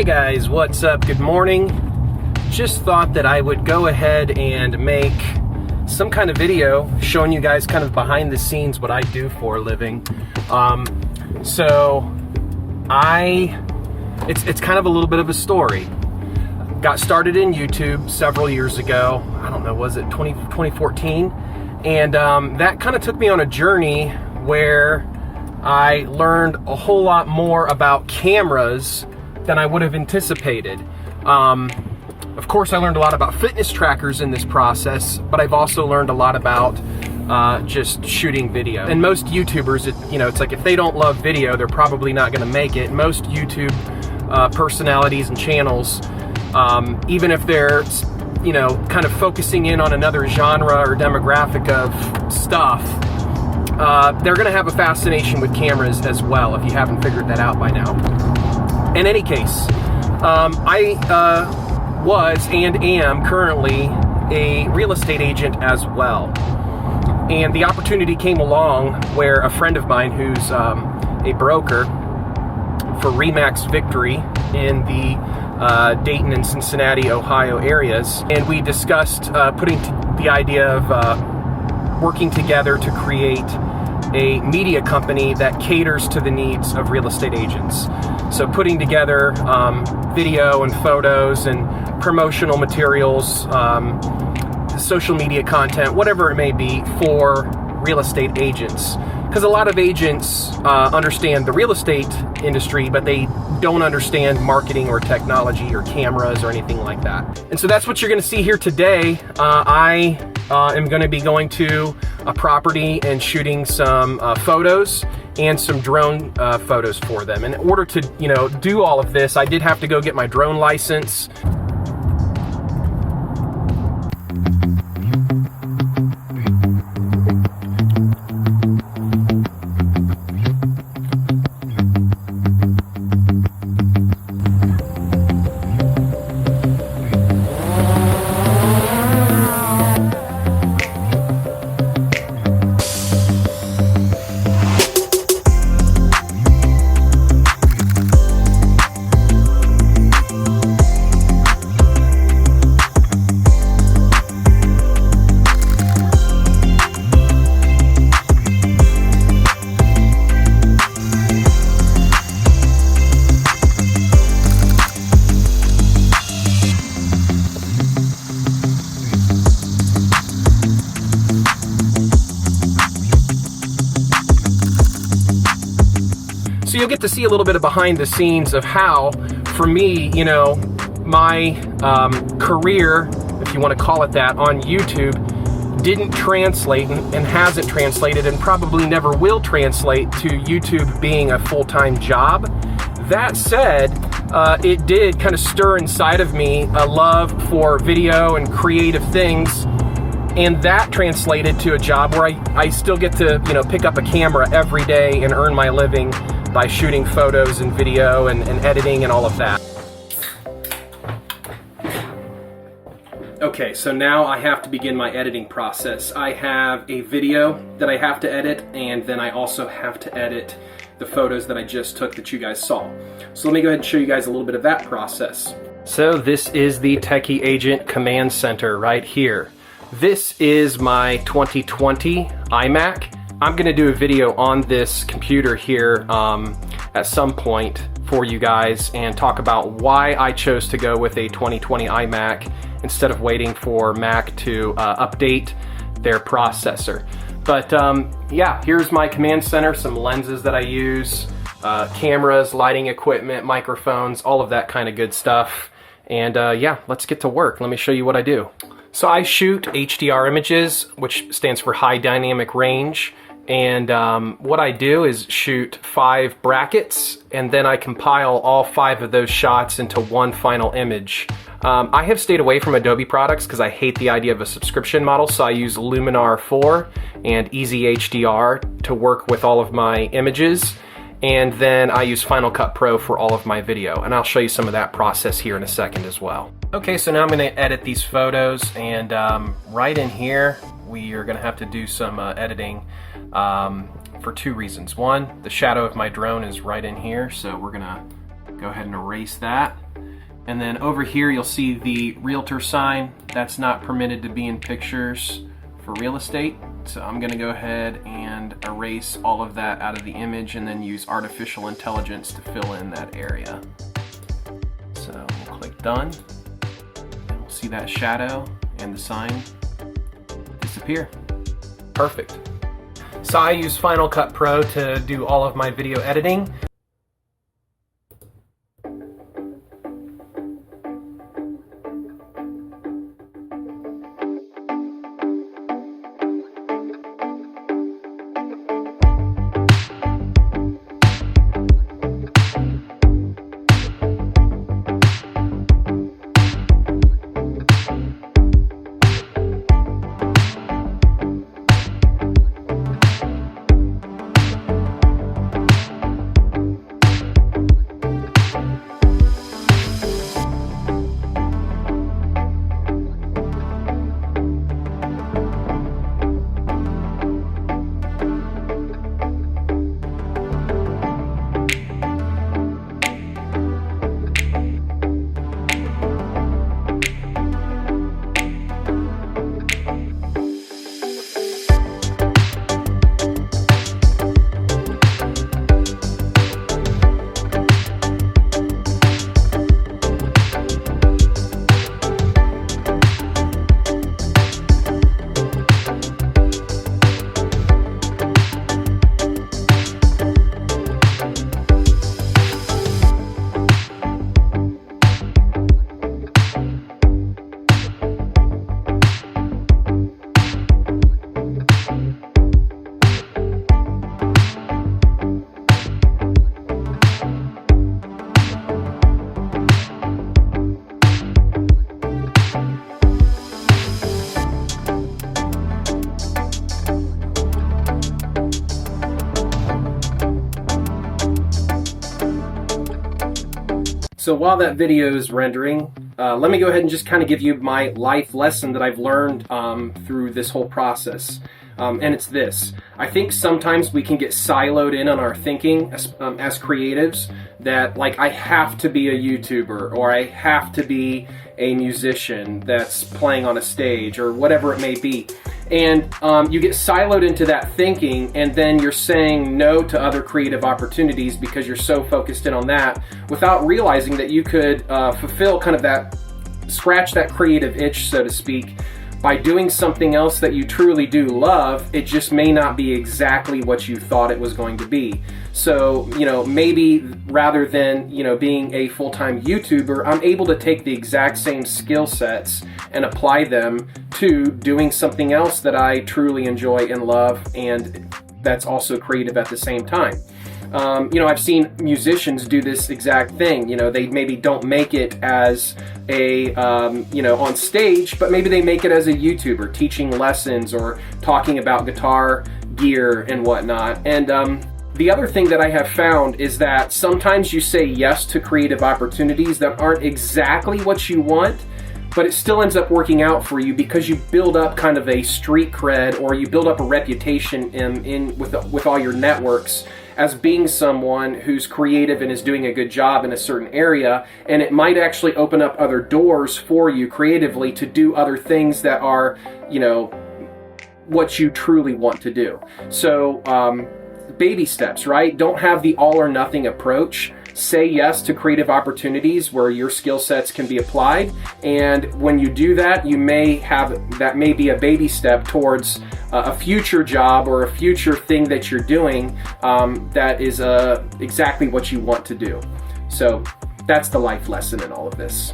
Hey guys, what's up? Good morning. Just thought that I would go ahead and make some kind of video showing you guys kind of behind the scenes what I do for a living. It's kind of a little bit of a story. Got started in YouTube several years ago. I don't know, was it 2014? And that kind of took me on a journey where I learned a whole lot more about cameras than I would have anticipated. Of course, I learned a lot about fitness trackers in this process, but I've also learned a lot about just shooting video. And most YouTubers, it's like if they don't love video, they're probably not going to make it. Most YouTube personalities and channels, even if they're kind of focusing in on another genre or demographic of stuff, they're going to have a fascination with cameras as well, if you haven't figured that out by now. In any case, I was and am currently a real estate agent as well. And the opportunity came along where a friend of mine who's a broker for Remax Victory in the Dayton and Cincinnati, Ohio areas, and we discussed putting the idea of working together to create a media company that caters to the needs of real estate agents. So putting together video and photos and promotional materials, social media content, whatever it may be for real estate agents. Because a lot of agents understand the real estate industry, but they don't understand marketing or technology or cameras or anything like that. And so that's what you're going to see here today. I am going to be going to a property and shooting some photos and some drone photos for them. In order to, do all of this, I did have to go get my drone license. So you'll get to see a little bit of behind the scenes of how, for me, my career, if you want to call it that, on YouTube didn't translate and hasn't translated and probably never will translate to YouTube being a full-time job. That said, it did kind of stir inside of me a love for video and creative things, and that translated to a job where I still get to pick up a camera every day and earn my living by shooting photos and video and editing and all of that. Okay, so now I have to begin my editing process. I have a video that I have to edit, and then I also have to edit the photos that I just took that you guys saw. So let me go ahead and show you guys a little bit of that process. So this is the Techy Agent Command Center right here. This is my 2020 iMac. I'm going to do a video on this computer here at some point for you guys and talk about why I chose to go with a 2020 iMac instead of waiting for Mac to update their processor. But yeah, here's my command center, some lenses that I use, cameras, lighting equipment, microphones, all of that kind of good stuff. And yeah, let's get to work. Let me show you what I do. So I shoot HDR images, which stands for high dynamic range. And what I do is shoot 5 brackets, and then I compile all 5 of those shots into one final image. I have stayed away from Adobe products because I hate the idea of a subscription model, so I use Luminar 4 and Easy HDR to work with all of my images. And then I use Final Cut Pro for all of my video, and I'll show you some of that process here in a second as well. Okay, so now I'm going to edit these photos, and right in here we are going to have to do some editing for 2 reasons. One, the shadow of my drone is right in here, so we're going to go ahead and erase that. And then over here you'll see the realtor sign. That's not permitted to be in pictures for real estate. So I'm gonna go ahead and erase all of that out of the image and then use artificial intelligence to fill in that area. So we'll click done. And we'll see that shadow and the sign disappear. Perfect. So I use Final Cut Pro to do all of my video editing. So while that video is rendering, let me go ahead and just kind of give you my life lesson that I've learned through this whole process. And it's this. I think sometimes we can get siloed in on our thinking as creatives, that like I have to be a YouTuber or I have to be a musician that's playing on a stage or whatever it may be. And you get siloed into that thinking, and then you're saying no to other creative opportunities because you're so focused in on that without realizing that you could fulfill kind of that, scratch that creative itch, so to speak, by doing something else that you truly do love. It just may not be exactly what you thought it was going to be. So, you know, maybe rather than, you know, being a full-time YouTuber, I'm able to take the exact same skill sets and apply them to doing something else that I truly enjoy and love, and that's also creative at the same time. You know, I've seen musicians do this exact thing. You know, they maybe don't make it as a, you know, on stage, but maybe they make it as a YouTuber, teaching lessons or talking about guitar gear and whatnot. And the other thing that I have found is that sometimes you say yes to creative opportunities that aren't exactly what you want, but it still ends up working out for you because you build up kind of a street cred, or you build up a reputation with all your networks as being someone who's creative and is doing a good job in a certain area, and it might actually open up other doors for you creatively to do other things that are, you know, what you truly want to do. So baby steps, right? Don't have the all or nothing approach. Say yes to creative opportunities where your skill sets can be applied, and when you do that, you may have, that may be a baby step towards a future job or a future thing that you're doing that is exactly what you want to do. So that's the life lesson in all of this.